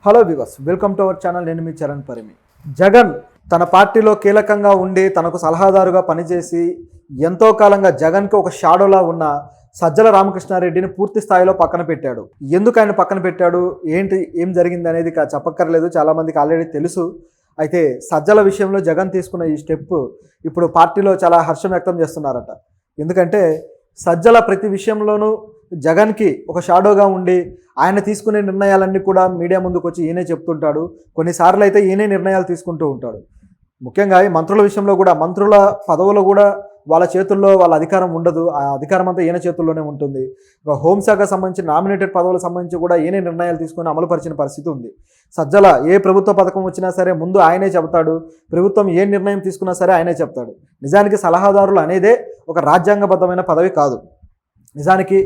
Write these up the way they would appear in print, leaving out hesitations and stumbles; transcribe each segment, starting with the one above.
Hello viewers, welcome to our channel. నేను మీ చరణ్ పరిమి. జగన్ తన పార్టీలో కీలకంగా ఉండి తనకు సలహాదారుగా పనిచేసి ఎంతో కాలంగా జగన్కి ఒక షాడోలా ఉన్న సజ్జల రామకృష్ణారెడ్డిని పూర్తి స్థాయిలో పక్కన పెట్టాడు. ఎందుకు ఆయన పక్కన పెట్టాడు, ఏం జరిగింది అనేది చెప్పక్కర్లేదు, చాలామందికి ఆల్రెడీ తెలుసు. అయితే సజ్జల విషయంలో జగన్ తీసుకున్న ఈ స్టెప్ ఇప్పుడు పార్టీలో చాలా హర్షం వ్యక్తం చేస్తున్నారట. ఎందుకంటే సజ్జల ప్రతి విషయంలోనూ జగన్కి ఒక షాడోగా ఉండి ఆయన తీసుకునే నిర్ణయాలన్నీ కూడా మీడియా ముందుకు వచ్చి ఈయనే చెప్తుంటాడు. కొన్నిసార్లు అయితే ఈయనే నిర్ణయాలు తీసుకుంటూ ఉంటాడు. ముఖ్యంగా ఈ మంత్రుల విషయంలో కూడా, మంత్రుల పదవులు కూడా వాళ్ళ చేతుల్లో వాళ్ళ అధికారం ఉండదు, ఆ అధికారం అంతా ఈయన చేతుల్లోనే ఉంటుంది. హోంశాఖకు సంబంధించి నామినేటెడ్ పదవులకు సంబంధించి కూడా ఈయనే నిర్ణయాలు తీసుకొని అమలుపరిచిన పరిస్థితి ఉంది. సజ్జల ఏ ప్రభుత్వ పథకం వచ్చినా సరే ముందు ఆయనే చెబుతాడు, ప్రభుత్వం ఏ నిర్ణయం తీసుకున్నా సరే ఆయనే చెప్తాడు. నిజానికి సలహాదారులు అనేదే ఒక రాజ్యాంగబద్ధమైన పదవి కాదు. నిజానికి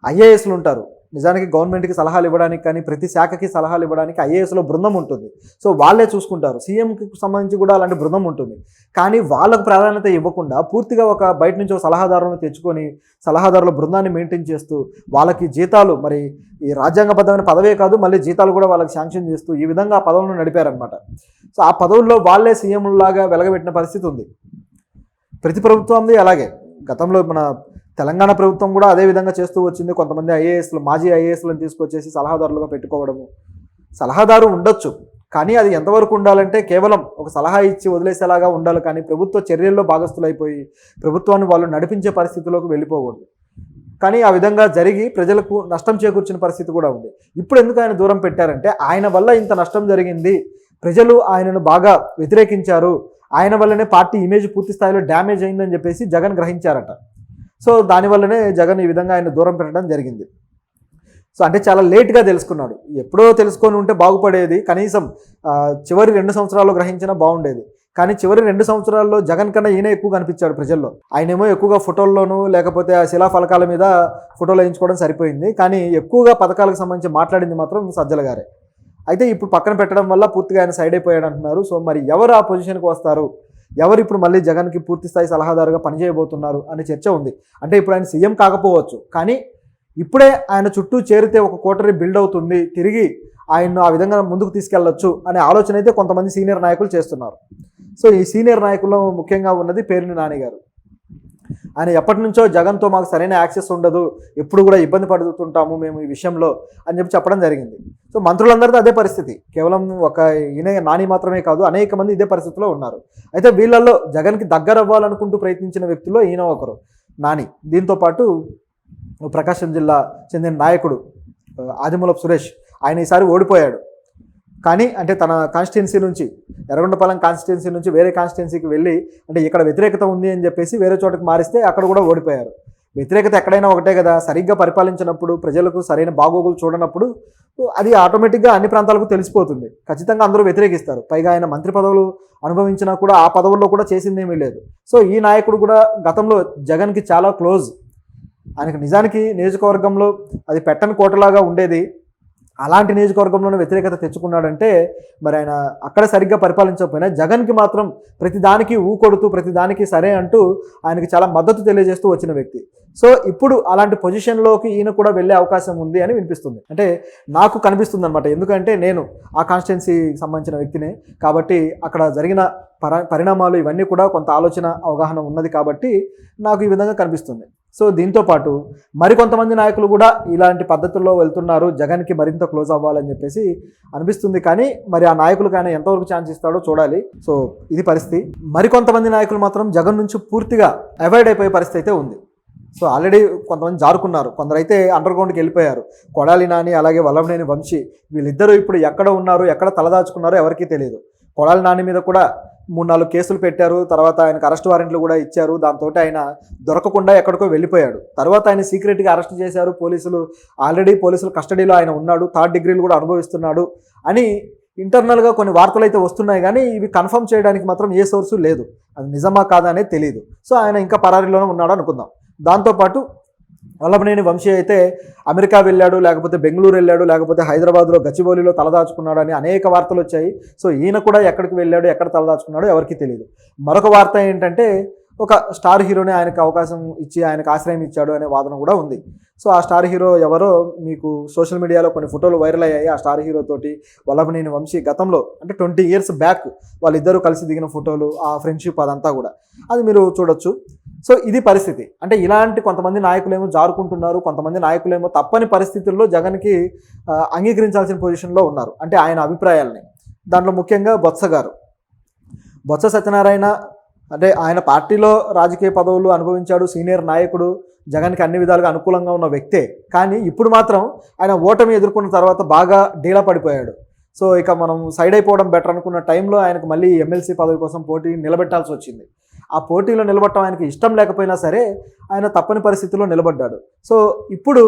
ఐఏఎస్లు ఉంటారు. నిజానికి గవర్నమెంట్కి సలహాలు ఇవ్వడానికి కానీ ప్రతి శాఖకి సలహాలు ఇవ్వడానికి ఐఏఎస్లో బృందం ఉంటుంది. సో వాళ్ళే చూసుకుంటారు. సీఎంకి సంబంధించి కూడా అలాంటి బృందం ఉంటుంది. కానీ వాళ్ళకు ప్రాధాన్యత ఇవ్వకుండా పూర్తిగా ఒక బయట నుంచి ఒక సలహాదారులను తెచ్చుకొని సలహాదారుల బృందాన్ని మెయింటైన్ చేస్తూ వాళ్ళకి జీతాలు, మరి ఈ రాజ్యాంగబద్ధమైన పదవే కాదు, మళ్ళీ జీతాలు కూడా వాళ్ళకి శాంక్షన్ చేస్తూ ఈ విధంగా ఆ పదవులను నడిపారనమాట. సో ఆ పదవుల్లో వాళ్ళే సీఎంలాగా వెలగబెట్టిన పరిస్థితి ఉంది. ప్రతి ప్రభుత్వంది అలాగే. గతంలో మన తెలంగాణ ప్రభుత్వం కూడా అదే విధంగా చేస్తూ వచ్చింది. కొంతమంది ఐఏఎస్లు, మాజీ ఐఏఎస్లను తీసుకొచ్చేసి సలహాదారులుగా పెట్టుకోవడము. సలహాదారు ఉండొచ్చు, కానీ అది ఎంతవరకు ఉండాలంటే కేవలం ఒక సలహా ఇచ్చి వదిలేసేలాగా ఉండాలి, కానీ ప్రభుత్వ చర్యల్లో భాగస్థులైపోయి ప్రభుత్వాన్ని వాళ్ళు నడిపించే పరిస్థితిలోకి వెళ్ళిపోకూడదు. కానీ ఆ విధంగా జరిగి ప్రజలకు నష్టం చేకూర్చిన పరిస్థితి కూడా ఉంది. ఇప్పుడు ఎందుకు ఆయన దూరం పెట్టారంటే ఆయన వల్ల ఇంత నష్టం జరిగింది, ప్రజలు ఆయనను బాగా వ్యతిరేకించారు, ఆయన వల్లనే పార్టీ ఇమేజ్ పూర్తి స్థాయిలో డ్యామేజ్ అయిందని చెప్పేసి జగన్ గ్రహించారట. సో దానివల్లనే జగన్ ఈ విధంగా ఆయన దూరం పెట్టడం జరిగింది. సో అంటే చాలా లేట్గా తెలుసుకున్నాడు. ఎప్పుడో తెలుసుకొని ఉంటే బాగుపడేది, కనీసం చివరి 2 సంవత్సరాల్లో గ్రహించినా బాగుండేది. కానీ చివరి 2 సంవత్సరాల్లో జగన్ కన్నా ఈయన ఎక్కువ కనిపించాడు ప్రజల్లో. ఆయనేమో ఎక్కువగా ఫోటోల్లోనూ లేకపోతే ఆ శిలాఫలకాల మీద ఫోటోలు వేయించుకోవడం సరిపోయింది, కానీ ఎక్కువగా పథకాలకు సంబంధించి మాట్లాడింది మాత్రం సజ్జల గారే. అయితే ఇప్పుడు పక్కన పెట్టడం వల్ల పూర్తిగా ఆయన సైడ్ అయిపోయాడు అంటున్నారు. సో మరి ఎవరు ఆ పొజిషన్కి వస్తారు, ఎవరు ఇప్పుడు మళ్ళీ జగన్కి పూర్తి స్థాయి సలహాదారుగా పనిచేయబోతున్నారు అనే చర్చ ఉంది. అంటే ఇప్పుడు ఆయన సీఎం కాకపోవచ్చు, కానీ ఇప్పుడే ఆయన చుట్టూ చేరితే ఒక కోటరీ బిల్డ్ అవుతుంది, తిరిగి ఆయన్ను ఆ విధంగా ముందుకు తీసుకెళ్లొచ్చు అనే ఆలోచన అయితే కొంతమంది సీనియర్ నాయకులు చేస్తున్నారు. సో ఈ సీనియర్ నాయకుల్లో ముఖ్యంగా ఉన్నది పేర్ని నాని గారు. ఆయన ఎప్పటి నుంచో జగన్తో మాకు సరైన యాక్సెస్ ఉండదు, ఎప్పుడు కూడా ఇబ్బంది పడుతుంటాము మేము ఈ విషయంలో అని చెప్పడం జరిగింది. సో మంత్రులందరితో అదే పరిస్థితి, కేవలం ఒక ఈయన నాని మాత్రమే కాదు, అనేక మంది ఇదే పరిస్థితిలో ఉన్నారు. అయితే వీళ్ళల్లో జగన్కి దగ్గర అవ్వాలనుకుంటూ ప్రయత్నించిన వ్యక్తుల్లో ఈయన ఒకరు, నాని. దీంతో పాటు ప్రకాశం జిల్లా చెందిన నాయకుడు ఆదిమూలపు సురేష్, ఆయన ఈసారి ఓడిపోయాడు. కానీ అంటే తన కాన్స్టిట్యున్సీ నుంచి, ఎర్రగొండపాలెం కాన్స్టిట్యున్సీ నుంచి వేరే కాన్స్టిట్యున్సీకి వెళ్ళి, అంటే ఇక్కడ వ్యతిరేకత ఉంది అని చెప్పేసి వేరే చోటకి మారిస్తే అక్కడ కూడా ఓడిపోయారు. వ్యతిరేకత ఎక్కడైనా ఒకటే కదా, సరిగ్గా పరిపాలించినప్పుడు, ప్రజలకు సరైన బాగోగులు చూడనప్పుడు అది ఆటోమేటిక్గా అన్ని ప్రాంతాలకు తెలిసిపోతుంది. ఖచ్చితంగా అందరూ వ్యతిరేకిస్తారు. పైగా ఆయన మంత్రి పదవులు అనుభవించినా కూడా ఆ పదవుల్లో కూడా చేసిందేమీ లేదు. సో ఈ నాయకుడు కూడా గతంలో జగన్కి చాలా క్లోజ్. ఆయనకు నిజానికి నియోజకవర్గంలో అది పెట్టని కోటలాగా ఉండేది, అలాంటి నియోజకవర్గంలోనే వ్యతిరేకత తెచ్చుకున్నాడంటే మరి ఆయన అక్కడ సరిగ్గా పరిపాలించకపోయినా జగన్కి మాత్రం ప్రతిదానికి ఊకొడుతూ ప్రతిదానికి సరే అంటూ ఆయనకి చాలా మద్దతు తెలియజేస్తూ వచ్చిన వ్యక్తి. సో ఇప్పుడు అలాంటి పొజిషన్లోకి ఈయన కూడా వెళ్ళే అవకాశం ఉంది అని వినిపిస్తుంది. అంటే నాకు కనిపిస్తుంది అనమాట. ఎందుకంటే నేను ఆ కాన్స్టిట్యున్సీకి సంబంధించిన వ్యక్తినే కాబట్టి అక్కడ జరిగిన పరిణామాలు ఇవన్నీ కూడా కొంత ఆలోచన అవగాహన ఉన్నది కాబట్టి నాకు ఈ విధంగా కనిపిస్తుంది. సో దీంతో పాటు మరికొంతమంది నాయకులు కూడా ఇలాంటి పద్ధతుల్లో వెళ్తున్నారు, జగన్కి మరింత క్లోజ్ అవ్వాలని చెప్పేసి అనిపిస్తుంది. కానీ మరి ఆ నాయకులకు ఆయన ఎంతవరకు ఛాన్స్ ఇస్తాడో చూడాలి. సో ఇది పరిస్థితి. మరికొంతమంది నాయకులు మాత్రం జగన్ నుంచి పూర్తిగా అవాయిడ్ అయిపోయే పరిస్థితి అయితే ఉంది. సో ఆల్రెడీ కొంతమంది జారుకున్నారు, కొందరైతే అండర్ గ్రౌండ్కి వెళ్ళిపోయారు. కొడాలి నాని అలాగే వల్లభనేని వంశీ, వీళ్ళిద్దరూ ఇప్పుడు ఎక్కడ ఉన్నారు, ఎక్కడ తలదాచుకున్నారో ఎవరికీ తెలియదు. కొడాలి నాని మీద కూడా 3-4 కేసులు పెట్టారు, తర్వాత ఆయనకు అరెస్ట్ వారెంట్లు కూడా ఇచ్చారు. దాంతో ఆయన దొరకకుండా ఎక్కడికో వెళ్ళిపోయాడు. తర్వాత ఆయన సీక్రెట్గా అరెస్ట్ చేశారు పోలీసులు. ఆల్రెడీ పోలీసుల కస్టడీలో ఆయన ఉన్నాడు, 3rd డిగ్రీలు కూడా అనుభవిస్తున్నాడు అని ఇంటర్నల్గా కొన్ని వార్తలు అయితే వస్తున్నాయి, కానీ ఇవి కన్ఫర్మ్ చేయడానికి మాత్రం ఏ సోర్సు లేదు. అది నిజమా కాదా అనేది తెలియదు. సో ఆయన ఇంకా పరారీలోనే ఉన్నాడు అనుకుందాం. దాంతోపాటు వల్లభనేని వంశీ అయితే అమెరికా వెళ్ళాడు, లేకపోతే బెంగళూరు వెళ్ళాడు, లేకపోతే హైదరాబాద్లో గచ్చిబౌలిలో తలదాచుకున్నాడు అని అనేక వార్తలు వచ్చాయి. సో ఈయన కూడా ఎక్కడికి వెళ్ళాడు, ఎక్కడ తలదాచుకున్నాడో ఎవరికీ తెలియదు. మరొక వార్త ఏంటంటే ఒక స్టార్ హీరోని ఆయనకు అవకాశం ఇచ్చి ఆయనకు ఆశ్రయం ఇచ్చాడు అనే వాదన కూడా ఉంది. సో ఆ స్టార్ హీరో ఎవరో మీకు సోషల్ మీడియాలో కొన్ని ఫోటోలు వైరల్ అయ్యాయి. ఆ స్టార్ హీరో తోటి వల్లభనేని వంశీ గతంలో అంటే 20 years బ్యాక్ వాళ్ళిద్దరూ కలిసి దిగిన ఫోటోలు, ఆ ఫ్రెండ్షిప్ అదంతా కూడా అది మీరు చూడొచ్చు. సో ఇది పరిస్థితి. అంటే ఇలాంటి కొంతమంది నాయకులేమో జారుకుంటున్నారు, కొంతమంది నాయకులేమో తప్పని పరిస్థితుల్లో జగన్కి అంగీకరించాల్సిన పొజిషన్లో ఉన్నారు, అంటే ఆయన అభిప్రాయాలని. దాంట్లో ముఖ్యంగా బొత్స సత్యనారాయణ అంటే ఆయన పార్టీలో రాజకీయ పదవులు అనుభవించాడు, సీనియర్ నాయకుడు, జగన్కి అన్ని విధాలుగా అనుకూలంగా ఉన్న వ్యక్తే. కానీ ఇప్పుడు మాత్రం ఆయన ఓటమి ఎదుర్కొన్న తర్వాత బాగా డీలా పడిపోయాడు. సో ఇక మనం సైడ్ అయిపోవడం బెటర్ అనుకున్న టైంలో ఆయనకు మళ్ళీ ఎమ్మెల్సీ పదవి కోసం పోటీ నిలబెట్టాల్సి వచ్చింది. ఆ పోటీలో నిలబడటం ఆయనకి ఇష్టం లేకపోయినా సరే ఆయన తప్పని పరిస్థితుల్లో నిలబడ్డాడు. సో ఇప్పుడు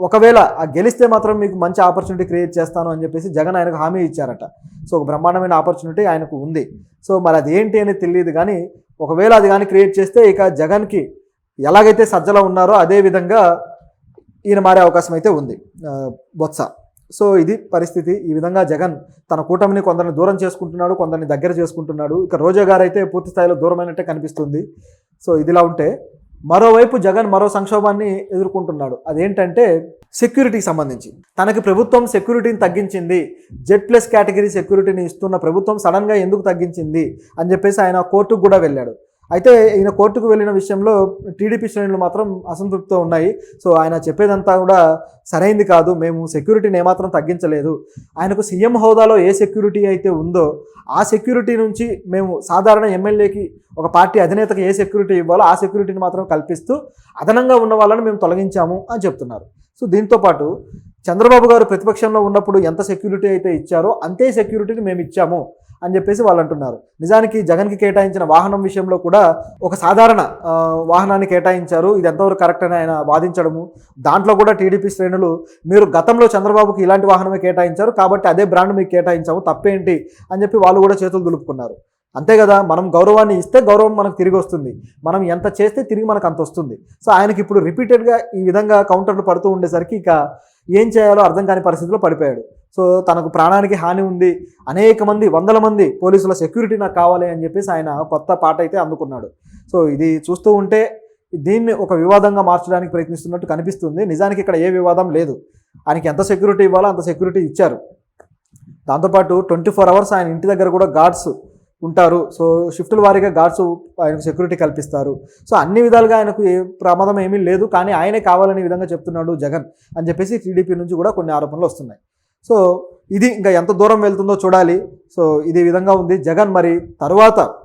ఒకవేళ గెలిస్తే మాత్రం మీకు మంచి ఆపర్చునిటీ క్రియేట్ చేస్తాను అని చెప్పేసి జగన్ ఆయనకు హామీ ఇచ్చారట. సో ఒక బ్రహ్మాండమైన ఆపర్చునిటీ ఆయనకు ఉంది. సో మరి అది ఏంటి అనేది తెలియదు, కానీ ఒకవేళ అది కానీ క్రియేట్ చేస్తే ఇక జగన్కి ఎలాగైతే సజ్జల ఉన్నారో అదే విధంగా ఈయన మారే అవకాశం అయితే ఉంది బొత్స. సో ఇది పరిస్థితి. ఈ విధంగా జగన్ తన కూటమిని కొందరిని దూరం చేసుకుంటున్నాడు, కొందరిని దగ్గర చేసుకుంటున్నాడు. ఇక రోజా గారు అయితే పూర్తి స్థాయిలో దూరమైనట్టే కనిపిస్తుంది. సో ఇదిలా ఉంటే మరోవైపు జగన్ మరో సంక్షోభాన్ని ఎదుర్కొంటున్నాడు. అదేంటంటే సెక్యూరిటీకి సంబంధించి. తనకి ప్రభుత్వం సెక్యూరిటీని తగ్గించింది, Z+ కేటగిరీ సెక్యూరిటీని ఇస్తున్న ప్రభుత్వం సడన్గా ఎందుకు తగ్గించింది అని చెప్పేసి ఆయన కోర్టుకు కూడా వెళ్ళాడు. అయితే ఈయన కోర్టుకు వెళ్ళిన విషయంలో టీడీపీ శ్రేణులు మాత్రం అసంతృప్తితో ఉన్నాయి. సో ఆయన చెప్పేదంతా కూడా సరైంది కాదు, మేము సెక్యూరిటీని ఏమాత్రం తగ్గించలేదు. ఆయనకు సీఎం హోదాలో ఏ సెక్యూరిటీ అయితే ఉందో ఆ సెక్యూరిటీ నుంచి మేము సాధారణ ఎమ్మెల్యేకి ఒక పార్టీ అధినేతకి ఏ సెక్యూరిటీ ఇవ్వాలో ఆ సెక్యూరిటీని మాత్రం కల్పిస్తూ అదనంగా ఉన్న వాళ్ళని మేము తొలగించాము అని చెప్తున్నారు. సో దీంతోపాటు చంద్రబాబు గారు ప్రతిపక్షంలో ఉన్నప్పుడు ఎంత సెక్యూరిటీ అయితే ఇచ్చారో అంతే సెక్యూరిటీని మేము ఇచ్చాము అని చెప్పేసి వాళ్ళు అంటున్నారు. నిజానికి జగన్కి కేటాయించిన వాహనం విషయంలో కూడా ఒక సాధారణ వాహనాన్ని కేటాయించారు. ఇది ఎంతవరకు కరెక్ట్ అని ఆయన వాదించడము, దాంట్లో కూడా టీడీపీ శ్రేణులు మీరు గతంలో చంద్రబాబుకి ఇలాంటి వాహనమే కేటాయించారు కాబట్టి అదే బ్రాండ్ మీకు కేటాయించాము, తప్పేంటి అని చెప్పి వాళ్ళు కూడా చేతులు దులుపుకున్నారు. అంతే కదా, మనం గౌరవాన్ని ఇస్తే గౌరవం మనకు తిరిగి వస్తుంది, మనం ఎంత చేస్తే తిరిగి మనకు అంత వస్తుంది. సో ఆయనకి ఇప్పుడు రిపీటెడ్గా ఈ విధంగా కౌంటర్లు పడుతూ ఉండేసరికి ఇక ఏం చేయాలో అర్థం కాని పరిస్థితిలో పడిపోయాడు. సో తనకు ప్రాణానికి హాని ఉంది, అనేక మంది 100 మంది పోలీసుల సెక్యూరిటీ నాకు కావాలి అని చెప్పేసి ఆయన కొత్త పాట అయితే అందుకున్నాడు. సో ఇది చూస్తూ ఉంటే దీన్ని ఒక వివాదంగా మార్చడానికి ప్రయత్నిస్తున్నట్టు కనిపిస్తుంది. నిజానికి ఇక్కడ ఏ వివాదం లేదు, ఆయనకి ఎంత సెక్యూరిటీ ఇవ్వాలో అంత సెక్యూరిటీ ఇచ్చారు. దాంతోపాటు 24 hours ఆయన ఇంటి దగ్గర కూడా గార్డ్స్ ఉంటారు. సో షిఫ్టుల వారీగా గార్డ్స్ ఆయనకు సెక్యూరిటీ కల్పిస్తారు. సో అన్ని విధాలుగా ఆయనకు ఏ ప్రమాదం ఏమీ లేదు, కానీ ఆయనే కావాలనే విధంగా చెప్తున్నాడు జగన్ అని చెప్పేసి టీడీపీ నుంచి కూడా కొన్ని ఆరోపణలు వస్తున్నాయి. సో ఇది ఇంకా ఎంత దూరం వెళ్తుందో చూడాలి. సో ఇది విధంగా ఉంది. జగన్ మరి తరువాత